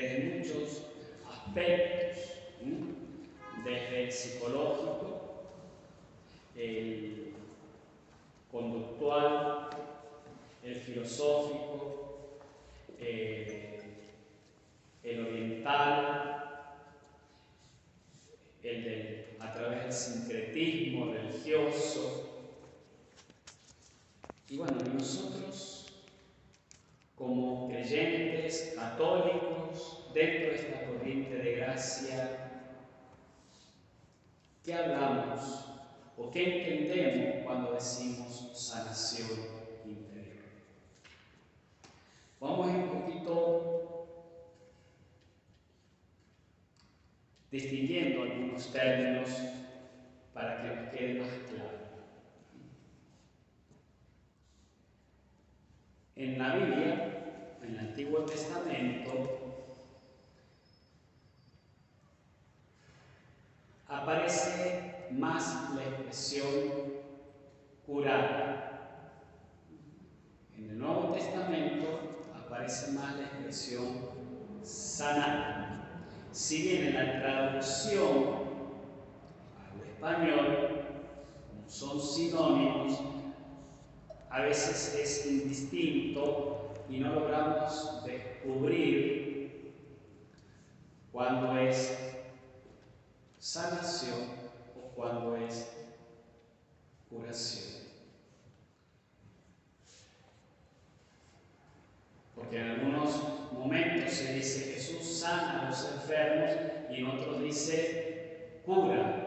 desde muchos aspectos, desde el psicológico, el conductual, el filosófico, el oriental, a través del sincretismo religioso. Y bueno, nosotros, como creyentes católicos, dentro de esta corriente de gracia, ¿qué hablamos o qué entendemos cuando decimos sanación interior? Vamos a ir un poquito distinguiendo algunos términos para que nos quede más claro. En la Biblia, en el Antiguo Testamento, aparece más la expresión curar. En el Nuevo Testamento aparece más la expresión sanar. Si bien en la traducción al español, como son sinónimos, a veces es indistinto y no logramos descubrir cuándo es sanación o cuándo es curación. Porque en algunos momentos se dice Jesús sana a los enfermos y en otros dice cura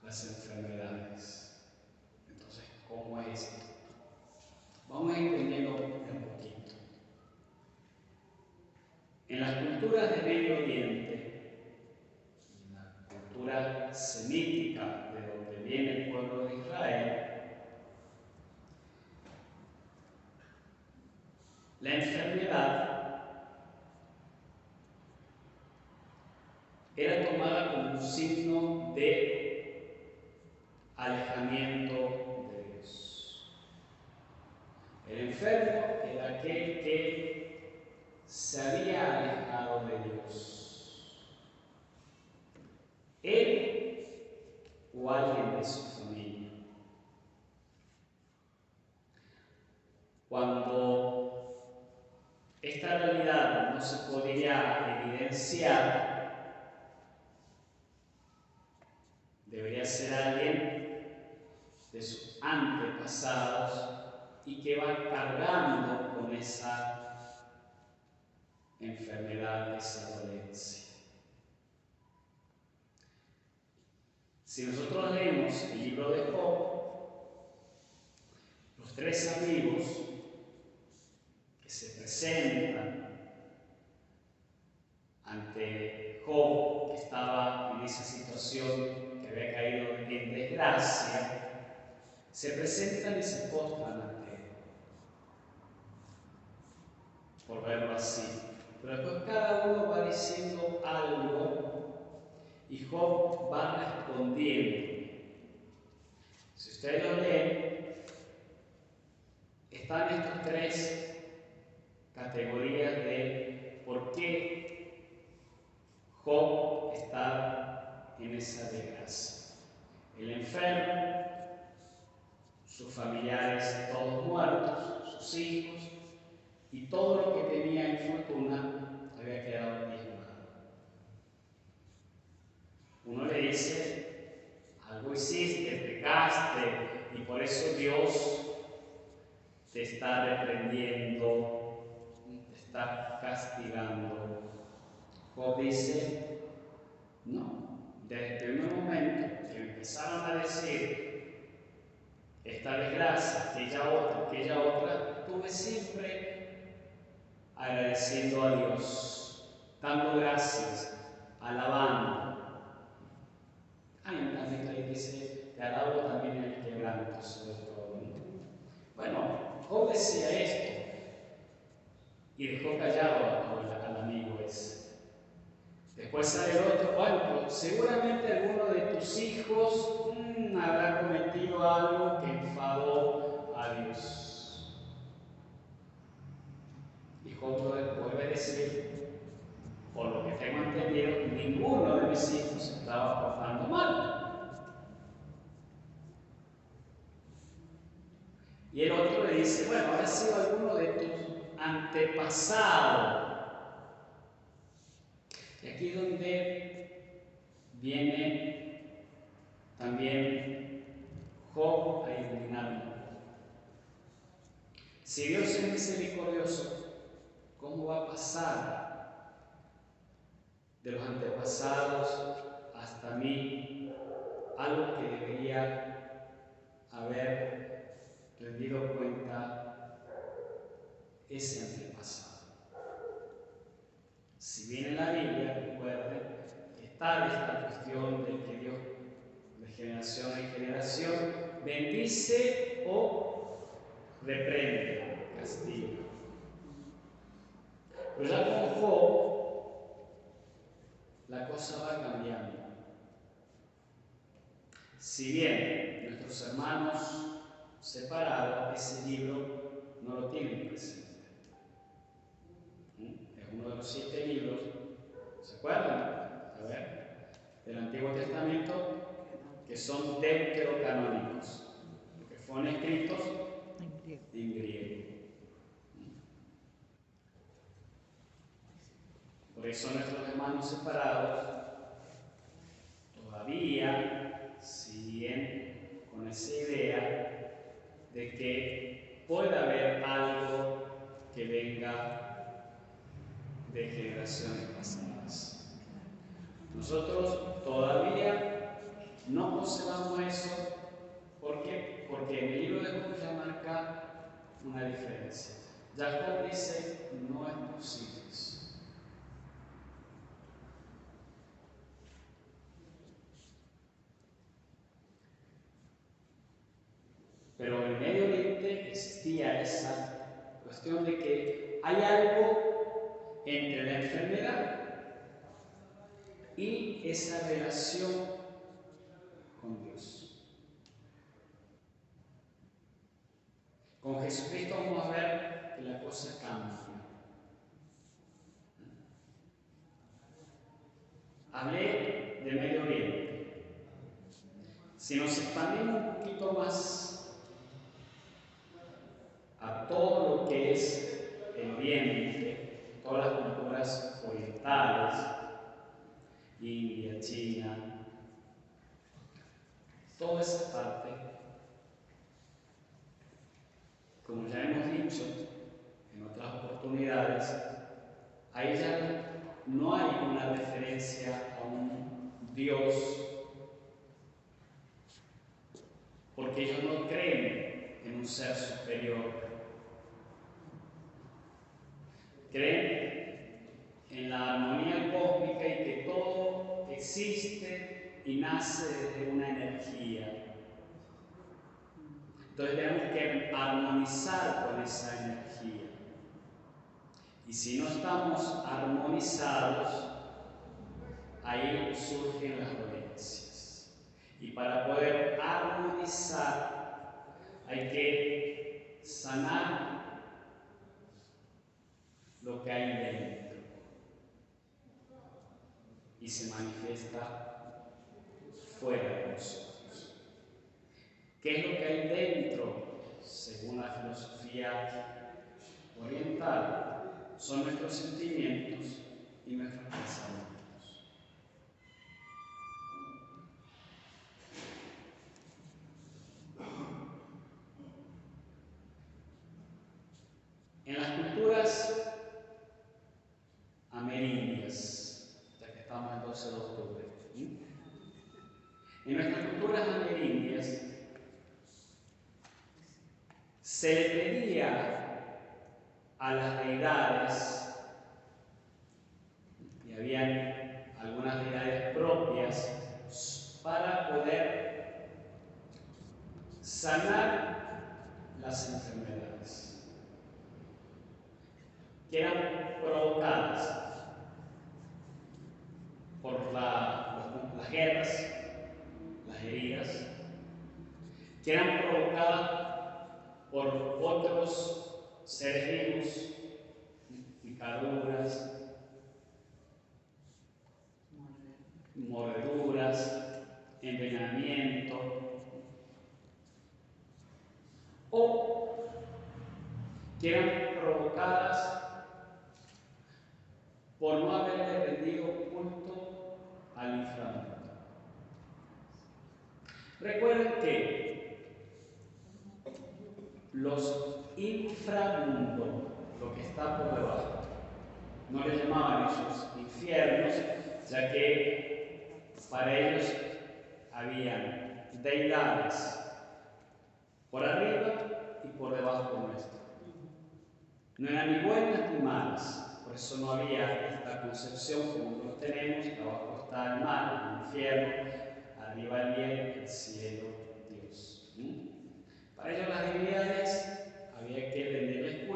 las enfermedades. Entonces, ¿cómo es esto? Vamos a ir entendiendo un poquito. En las culturas de Medio Oriente, en la cultura semítica de donde viene el pueblo de Israel, la enfermedad era tomada como un signo de alejamiento de Dios. El enfermo era aquel que se había alejado de Dios. Él o alguien de su familia. Cuando esta realidad no se podía evidenciar, debería ser alguien de sus antepasados y que va cargando con esa enfermedad, esa dolencia. Si nosotros leemos el libro de Job, los tres amigos que se presentan ante Job, que estaba en esa situación, que había caído en desgracia, se presentan y se postran ante él, por verlo así. Pero después cada uno va diciendo algo y Job va respondiendo. Si ustedes lo leen, están estas tres categorías de por qué Job está en esa desgracia. El enfermo, sus familiares todos muertos, sus hijos, y todo lo que tenía en fortuna había quedado diezmado. Uno le dice, algo hiciste, pecaste, y por eso Dios te está reprendiendo, te está castigando. Job dice, no, desde el primer momento que empezaron a decir esta desgracia, aquella otra, estuve siempre agradeciendo a Dios, dando gracias, alabando. Hay un canto ahí que dice, te alabo también en el quebranto, sobre todo. Bueno, Job decía esto y dejó callado al amigo ese. Después sale el otro, bueno, pues seguramente alguno de tus hijos habrá cometido algo que enfadó a Dios. Y Job vuelve a decir, tengo entendido, ninguno de mis hijos se estaba portando mal. Y el otro le dice, bueno, habrá sido alguno de tus antepasados. Y aquí es donde viene también Job a indignarme. Si Dios es misericordioso, ¿cómo va a pasar de los antepasados hasta mí algo que debería haber rendido cuenta ese antepasado? Si bien en la Biblia, recuerden, está esta cuestión de que Dios de generación en generación bendice o reprende, castiga. Pero ya con Job, la cosa va cambiando. Si bien nuestros hermanos separados, ese libro no lo tienen presente. Es uno de los 7 libros, ¿se acuerdan? A ver, del Antiguo Testamento, que son deuterocanónicos, porque fueron escritos en griego. Por eso nuestros hermanos separados todavía siguen con esa idea de que puede haber algo que venga de generaciones pasadas. Nosotros todavía no conservamos eso. ¿Por qué? Porque en el libro de Job ya marca una diferencia. Jacob dice, no es posible eso. Pero en Medio Oriente existía esa cuestión de que hay algo entre la enfermedad y esa relación con Dios. Con Jesucristo vamos a ver que la cosa cambia. Hablé de Medio Oriente. Si nos expandimos un poquito más a todo lo que es el Oriente, todas las culturas orientales, India, China, toda esa parte, como ya hemos dicho en otras oportunidades, ahí ya no hay una referencia a un Dios, porque ellos no creen en un ser superior. Creen en la armonía cósmica y que todo existe y nace desde una energía. Entonces tenemos que armonizar con esa energía. Y si no estamos armonizados, ahí surgen las dolencias. Y para poder armonizar hay que sanar lo que hay dentro. Y se manifiesta fuera de nosotros. ¿Qué es lo que hay dentro? Según la filosofía oriental, son nuestros sentimientos y nuestros pensamientos. En las culturas amerindias, ya que estamos el 12 de octubre, en nuestras culturas amerindias se le pedía a las deidades, y habían algunas deidades propias, para poder sanar las enfermedades que eran provocadas por las guerras, las heridas, que eran provocadas por otros seres vivos, picaduras, caduras, envenenamiento, o que eran provocadas por no haberle rendido culto al inframundo. Recuerden que los inframundos, lo que está por debajo, no les llamaban ellos infiernos, ya que para ellos habían deidades por arriba y por debajo nuestro. No eran ni buenas ni malas, por eso no había esta concepción como nosotros tenemos, que abajo está el mar, el infierno, arriba el bien, el cielo, Dios. Para ellos las divinidades había que rendirles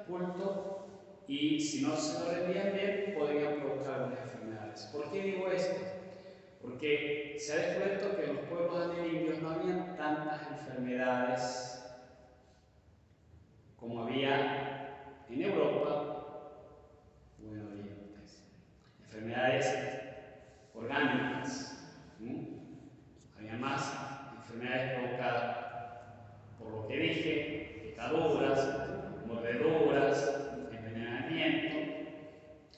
culto, y si no se lo rendían bien, podrían provocar algunas enfermedades. ¿Por qué digo esto? Porque se ha descubierto que en los pueblos andinos no había tantas enfermedades como había en Europa o en Oriente. Enfermedades orgánicas. Había más enfermedades provocadas por lo que dije, picaduras, mordeduras, envenenamiento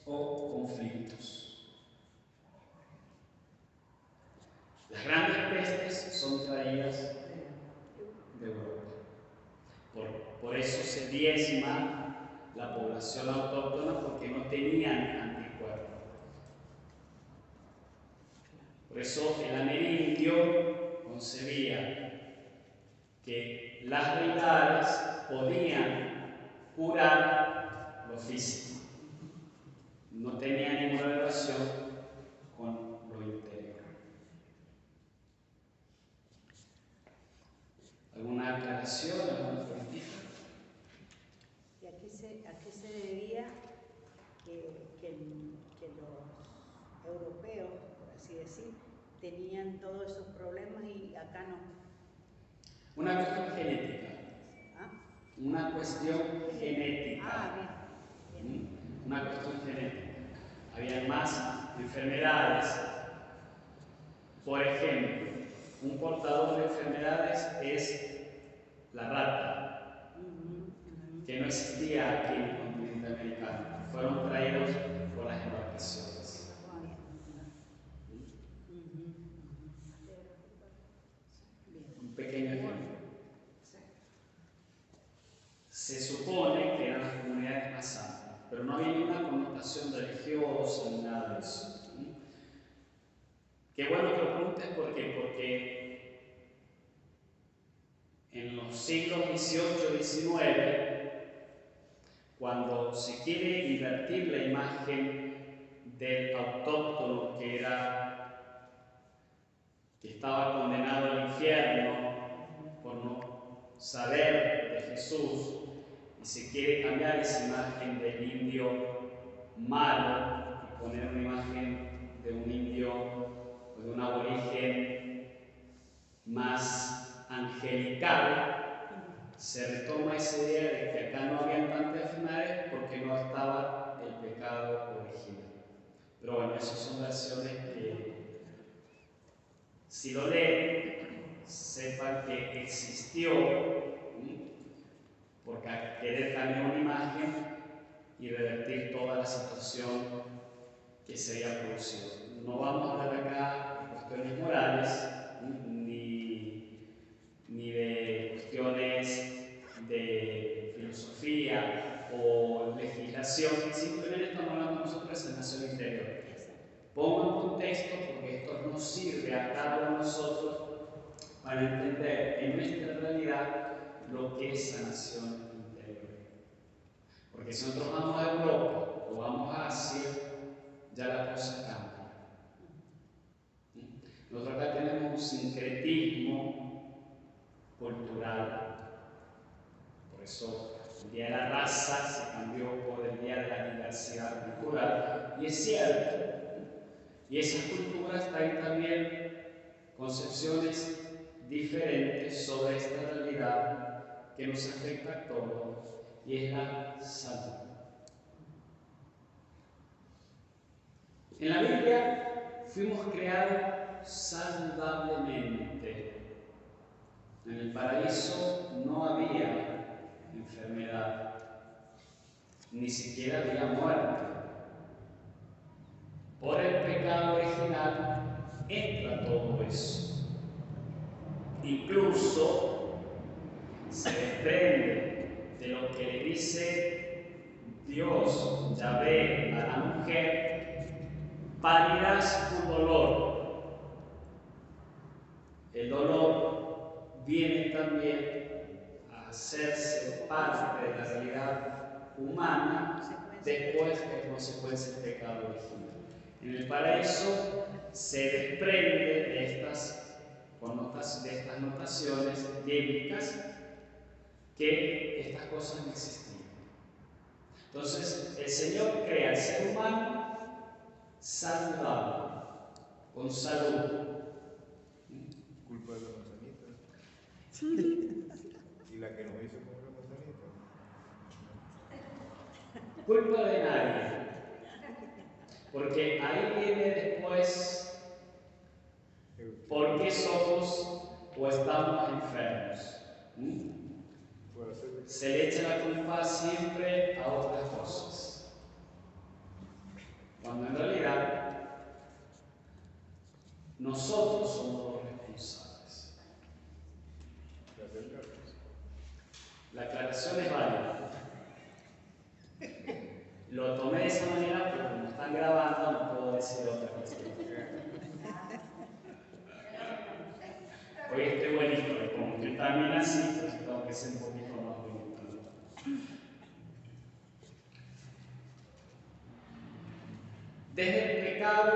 o conflictos. Las grandes pestes son traídas de Europa. Por eso se diezma la población autóctona, porque no tenían anticuerpos. Por eso el amerindio concebía que las deidades podían curar lo físico. No tenía ninguna relación con lo interior. ¿Alguna aclaración? ¿Alguna preguntita? ¿Y a qué se debía que los europeos, por así decir, tenían todos esos problemas y acá no? Una cuestión genética. ¿Ah? Una cuestión genética. Ah, bien. Una cuestión genética. Había más enfermedades. Por ejemplo, un portador de enfermedades es la rata, que no existía aquí en el continente americano. Fueron traídos por las embarcaciones. Un pequeño ejemplo. Se supone que eran las comunidades más santas, pero no había ninguna connotación religiosa ni nada de eso. Qué bueno que lo preguntes, porque en los siglos XVIII y XIX, cuando se quiere invertir la imagen del autóctono que estaba condenado al infierno por no saber de Jesús, y se quiere cambiar esa imagen del indio malo y poner una imagen de un indio o de un aborigen más angelical, se retoma esa idea de que acá no había tantas enfermedades porque no estaba el pecado original. Pero bueno, esas son versiones que, si lo leen, sepan que existió por querer cambiar una imagen y revertir toda la situación que se había producido. No vamos a hablar acá de cuestiones morales, ni de cuestiones de filosofía o legislación, simplemente estamos hablando nosotros de sanación interior. Pongo en contexto porque esto nos sirve a cada uno de nosotros para entender en nuestra realidad lo que es sanación interior. Porque si nosotros vamos a Europa o vamos a Asia, ya la cosa cambia. Nosotros acá tenemos un sincretismo cultural. Por eso el Día de la Raza se cambió por el Día de la Diversidad Cultural. Y es cierto. Y esas culturas traen también concepciones diferentes sobre esta realidad que nos afecta a todos, y es la salud. En la Biblia fuimos creados saludablemente. En el paraíso no había enfermedad, ni siquiera había muerte. Por el pecado original entra todo eso. Incluso se desprende de lo que le dice Dios, Yahvé, a la mujer: parirás tu dolor. El dolor viene también a hacerse parte de la realidad humana después de consecuencia del pecado original. En el paraíso se desprende de estas notaciones bíblicas que estas cosas no existían. Entonces, el Señor crea al ser humano saludable, con salud. Culpa de la manzanita. Y la que nos hizo comer la manzanita. Culpa de nadie. Porque ahí viene después por qué somos o estamos enfermos. Se le echa la culpa siempre a otras cosas, cuando en realidad nosotros somos los responsables. La aclaración es válida. Lo tomé de esa manera, pero como están grabando no puedo decir otra cuestión. Hoy estoy bonito, como que también así, pues tengo que ser un poquito más bonito. Desde el pecado,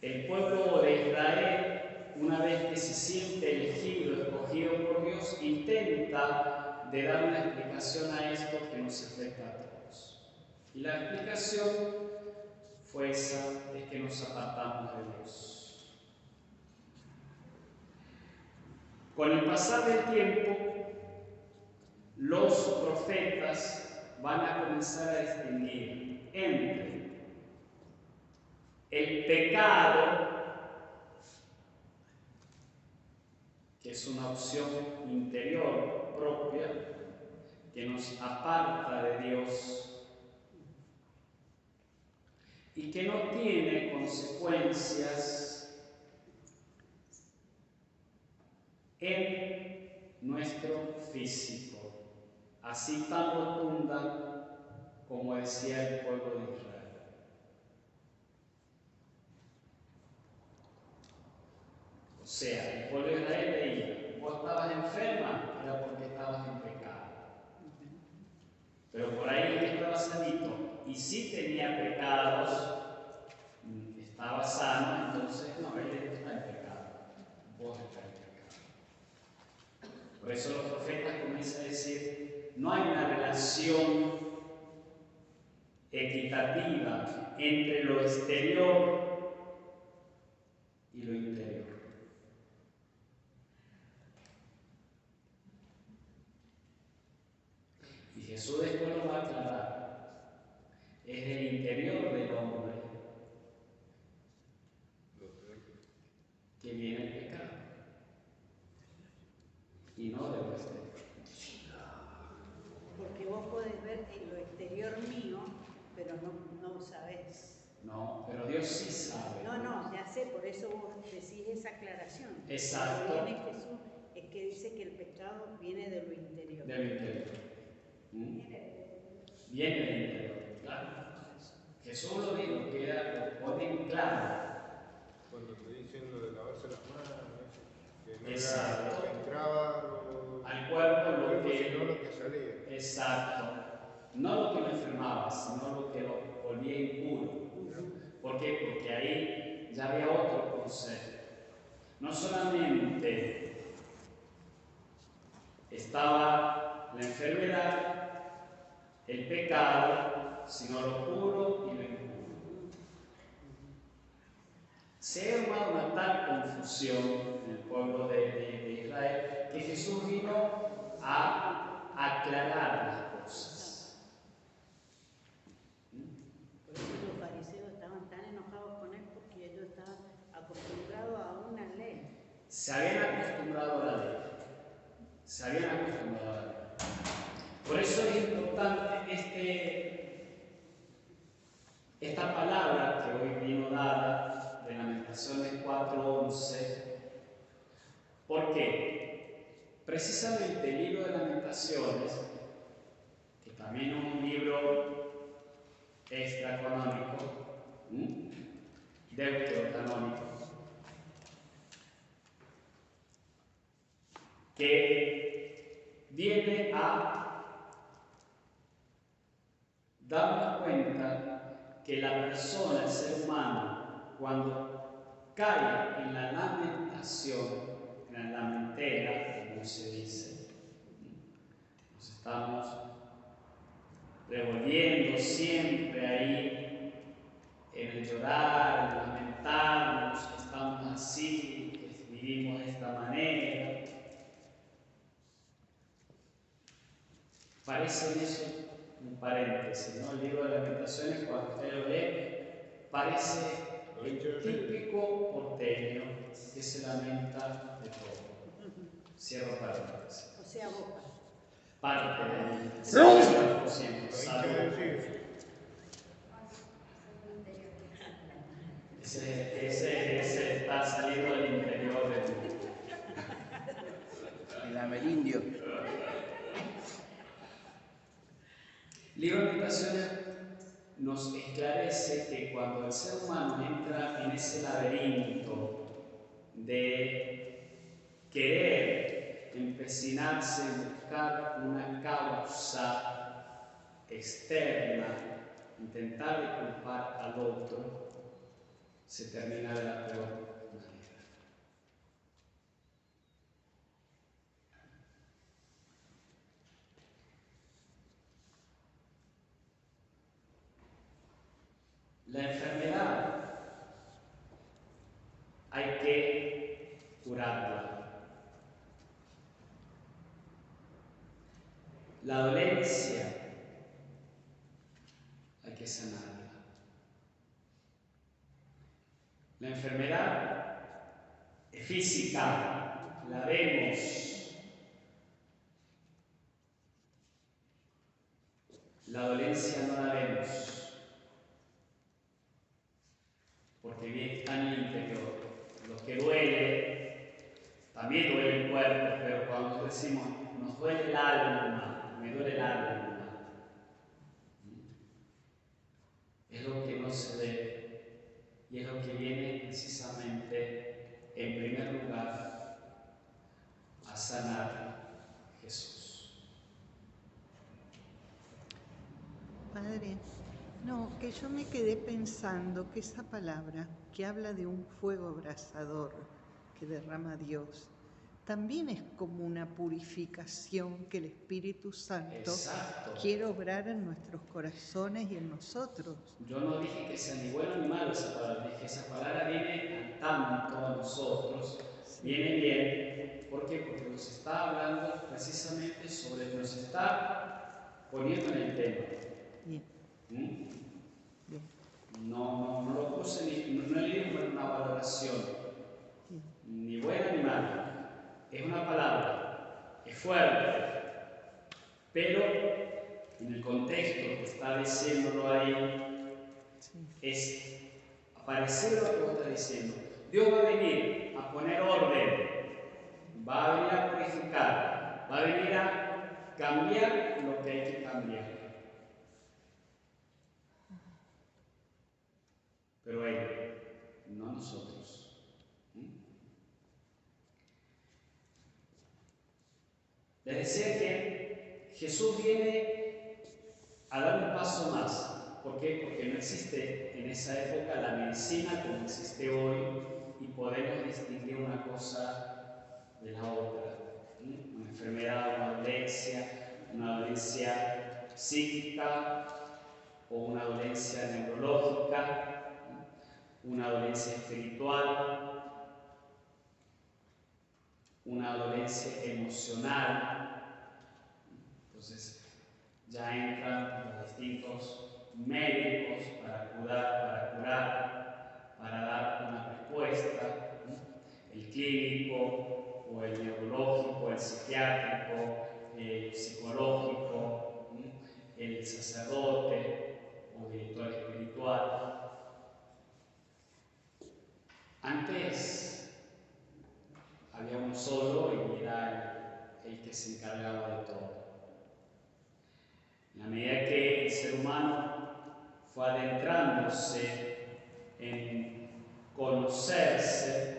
el pueblo de Israel, una vez que se siente elegido, escogido por Dios, intenta de dar una explicación a esto que nos afecta a todos. Y la explicación fue esa, es que nos apartamos de Dios. Con el pasar del tiempo, los profetas van a comenzar a distinguir entre el pecado, que es una opción interior propia, que nos aparta de Dios y que no tiene consecuencias en nuestro físico, así tan rotunda como decía el pueblo de Israel. O sea, el pueblo de Israel leía: vos estabas enferma, era porque estabas en pecado. Pero por ahí que estaba sanito y si tenía pecados, estaba sano, entonces no, él está en pecado, vos estás en pecado. Por eso los profetas comienzan a decir: no hay una relación equitativa entre lo exterior y lo interior. Y Jesús después lo va a aclarar. Es el interior del hombre que viene el pecado y no de lo exterior. Porque vos podés ver en lo exterior mío, pero no sabés. No, pero Dios sí sabe. No, ya sé, por eso vos decís esa aclaración. Exacto. Cuando viene Jesús, es que dice que el pecado viene de lo interior. De lo interior. Viene del interior, claro. Jesús lo dijo, lo pone en claro. Cuando estoy diciendo de lavarse las manos, que no Exacto. era lo que entraba al cuerpo, sino lo que salía. Exacto. No lo que lo enfermaba, sino lo que lo volvía impuro. ¿Por qué? Porque ahí ya había otro concepto. No solamente estaba la enfermedad, el pecado, sino lo puro y lo impuro. Se ha armado una tal confusión en el pueblo de Israel que Jesús vino a aclarar las cosas. Por eso los fariseos estaban tan enojados con él, porque él se habían acostumbrado a la ley. Se habían acostumbrado a la ley. Por eso es importante esta palabra que hoy vino dada de Lamentaciones 4:11. ¿Por qué? Precisamente el libro de Lamentaciones, que también es un libro extracanónico, deuterocanónico, que viene a darnos cuenta que la persona, el ser humano, cuando cae en la lamentación, en la lamentera, como se dice, nos estamos revolviendo siempre ahí en el llorar, en el lamentarnos, que estamos así, que vivimos de esta manera. Parece eso un paréntesis, ¿no? El libro de Lamentaciones, cuando usted lo lee, parece el típico porteño que se lamenta de todo. Cierro paréntesis. O sea, boca. Parte del 50%. Ese está saliendo del interior el amerindio. El libro de Lamentaciones nos esclarece que cuando el ser humano entra en ese laberinto de querer empecinarse en buscar una causa externa, intentar de culpar al otro, se termina de la peor manera. La enfermedad hay que curarla. La dolencia hay que sanarla. La enfermedad es física, la vemos. La dolencia no la vemos, porque bien está en el interior. Lo que duele, también duele el cuerpo, pero cuando decimos, nos duele el alma, me duele el alma, es lo que no se ve y es lo que viene precisamente, en primer lugar, a sanar Jesús. Padre, no, que yo me quedé pensando que esa palabra que habla de un fuego abrasador que derrama Dios, también es como una purificación que el Espíritu Santo quiere obrar en nuestros corazones y en nosotros. Yo no dije que sea ni bueno ni malo esa palabra, dije que esa palabra viene al tanto a nosotros, viene bien. ¿Por qué? Porque nos está hablando precisamente sobre, nos está poniendo en el tema. Bien. Bien. No lo puse, no le digo una valoración, ni buena ni mala. Es una palabra, es fuerte, pero en el contexto que está diciéndolo ahí, es parecido a lo que vos estás diciendo. Dios va a venir a poner orden, va a venir a purificar, va a venir a cambiar lo que hay que cambiar. Pero Él, no nosotros. Les decía que Jesús viene a dar un paso más. ¿Por qué? Porque no existe en esa época la medicina como existe hoy y podemos distinguir una cosa de la otra. Una enfermedad, una dolencia psíquica o una dolencia neurológica, una dolencia espiritual, una dolencia emocional. Entonces ya entran los distintos médicos para curar, para dar una respuesta. El clínico, el psiquiátrico, el psicológico, el sacerdote o director espiritual. Antes había uno solo y era el que se encargaba de todo. En la medida que el ser humano fue adentrándose en conocerse,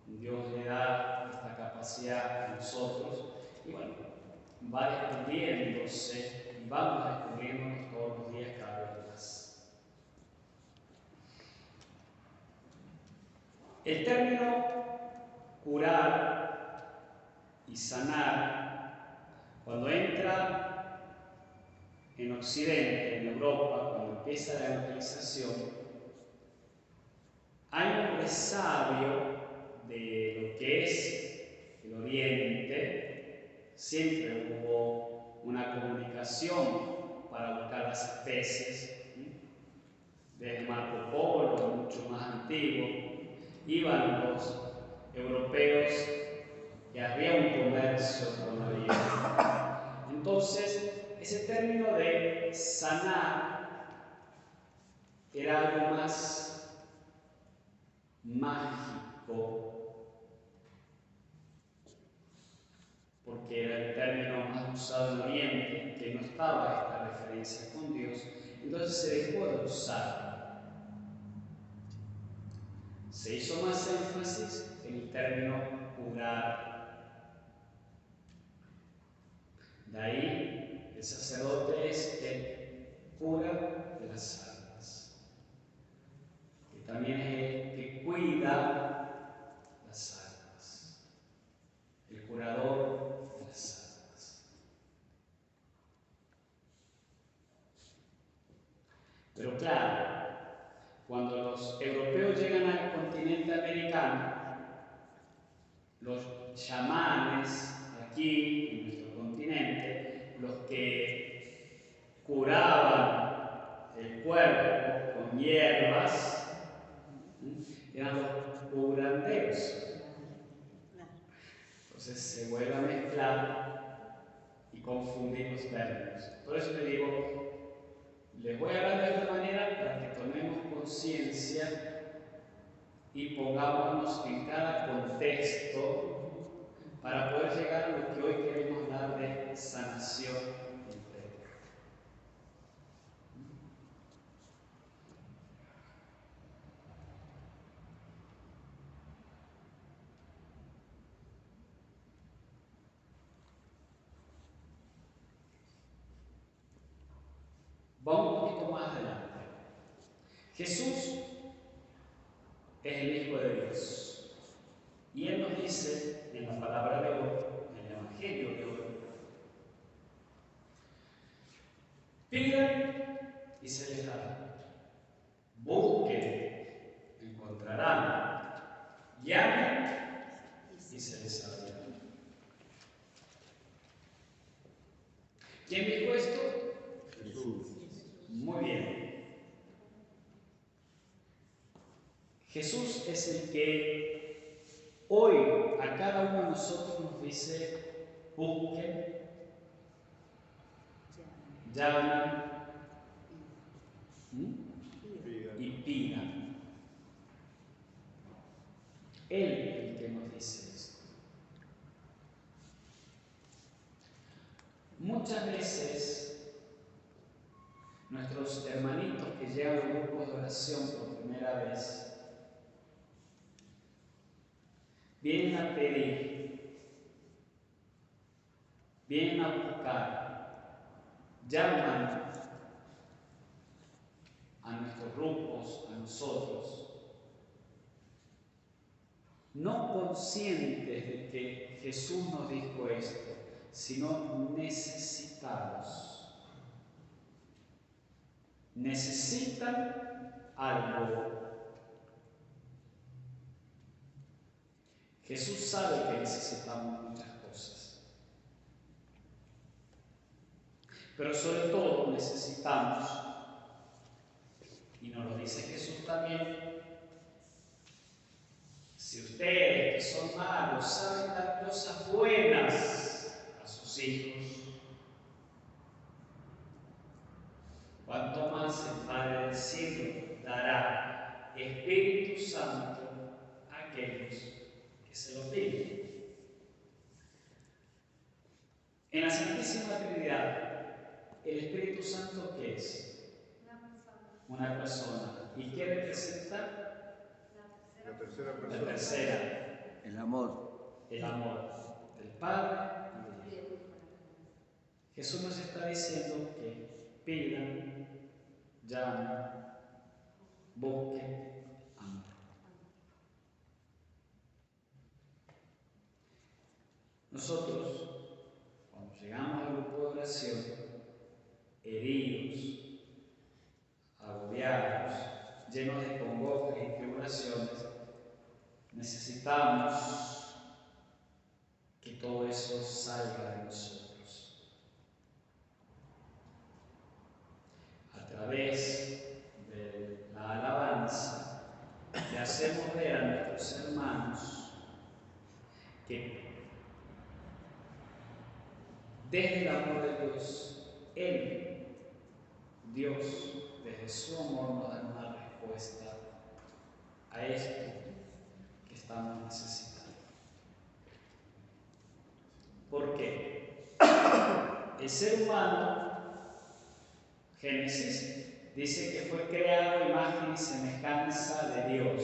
Dios le da esta capacidad a nosotros y bueno, va descubriéndose y vamos descubriéndonos todos los días cada vez más. El término curar y sanar, cuando entra en Occidente, en Europa, cuando empieza la evangelización, hay un resabio de lo que es el Oriente. Siempre hubo una comunicación para buscar las especies. Desde Marco Polo, mucho más antiguo, iban los europeos y había un comercio con Oriente. Entonces, ese término de sanar era algo más mágico, porque era el término más usado en Oriente, que no estaba esta referencia con Dios, entonces se dejó de usar. Se hizo más énfasis en el término curar. De ahí, el sacerdote es el cura de las almas, que también es el que cuida las almas, el curador de las almas. Pero claro, cuando los europeos llegan al continente americano, los chamanes aquí en nuestro continente, los que curaban el cuerpo con hierbas, eran los curanderos. Entonces se vuelve a mezclar y confundir los términos. Por eso te digo, les voy a hablar de esta manera para que tomemos conciencia y pongámonos en cada contexto para poder llegar a lo que hoy queremos dar de sanación interior. Vamos un poquito más adelante. Jesús es el Hijo de Dios. Y Él nos dice en la palabra de hoy, en el Evangelio de hoy, pidan y se les dará. Busquen, encontrarán. Llamen y se les abrirá. ¿Quién dijo esto? Jesús. Muy bien. Jesús es el que hoy a cada uno de nosotros nos dice: busquen, llamen y pidan. Él es el que nos dice esto. Muchas veces nuestros hermanitos que llegan a los grupos de oración por primera vez vienen a pedir, vienen a buscar, llaman a nuestros grupos, a nosotros, no conscientes de que Jesús nos dijo esto, sino necesitados. Necesitan algo. Jesús sabe que necesitamos muchas cosas, pero sobre todo necesitamos, y nos lo dice Jesús también, Si ustedes que son malos saben dar cosas buenas a sus hijos, cuanto más el Padre del cielo dará Espíritu Santo a aquellos que se lo piden. En la Santísima Trinidad, ¿el Espíritu Santo qué es? Una persona. ¿Y qué representa? La tercera La persona. tercera. El amor. El amor del Padre y del Hijo. Jesús nos está diciendo que pidan, llamen, busquen amor. Nosotros, cuando llegamos al grupo de oración, heridos, agobiados, llenos de congojas y tribulaciones, necesitamos que todo eso salga de nosotros. A través de la alabanza, le hacemos ver a nuestros hermanos que desde el amor de Dios, Dios, desde su amor nos da una respuesta a esto que estamos necesitando. ¿Por qué? El ser humano, Génesis, dice que fue creado a imagen y semejanza de Dios.